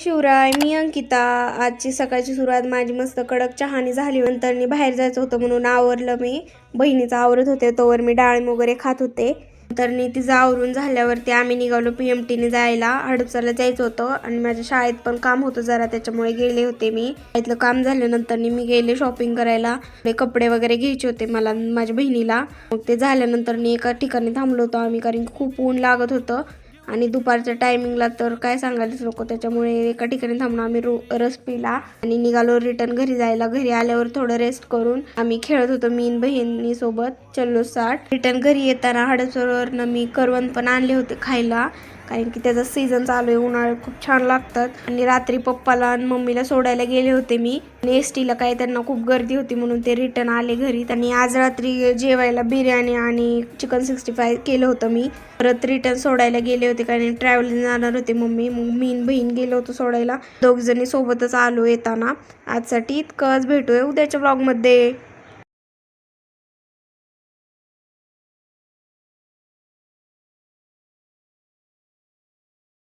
शिवराय, मी अंकिता. आजची सकाळची सुरुवात माझी मस्त कडक चहानी झाली. नंतर बाहेर जायचं होतं म्हणून आवरलं. मी बहिणीचं आवरत होते, तोवर मी डाळिंब वगैरे खात होते. तर तिचं आवरून झाल्यावरती आम्ही निघालो PMTने जायला. हडपसरला जायचं होतं आणि माझ्या शाळेत पण काम होतं जरा, त्याच्यामुळे गेले होते. मी शाळेतलं काम झाल्यानंतर मी गेले शॉपिंग करायला. कपडे वगैरे घ्यायचे होते मला माझ्या बहिणीला. मग ते झाल्यानंतर एका ठिकाणी थांबलो होतो आम्ही, कारण खूप ऊन लागत होतं आणि दुपारच्या टायमिंगला तर काय सांगायलाच नको. त्याच्यामुळे एका ठिकाणी थांबून आम्ही रस पिला आणि निघालो रिटर्न घरी जायला. घरी आल्यावर थोडं रेस्ट करून आम्ही खेळत होतो मी बहिणी सोबत. चल्लो 60 रिटर्न घरी येताना हडपसरवरनं मी करवंद पण आणले होते खायला, कारण की त्याचा सीझन चालू आहे. उन्हाळ्यात खूप छान लागतात. आणि रात्री पप्पाला आणि मम्मीला सोडायला गेले होते मी. आणि STला काय त्यांना खूप गर्दी होती म्हणून ते रिटर्न आले घरी. आणि आज रात्री जेवायला बिर्याणी आणि चिकन 65 केलं होतं मी. परत रिटर्न सोडायला गेले होते, कारण ट्रॅव्हलिंग जाणार होते मम्मी. मग मी बहीण गेलो होतो सोडायला. दोघ जणी सोबतच आलो येताना. आजसाठी इतकंच. भेटूया उद्याच्या ब्लॉगमध्ये.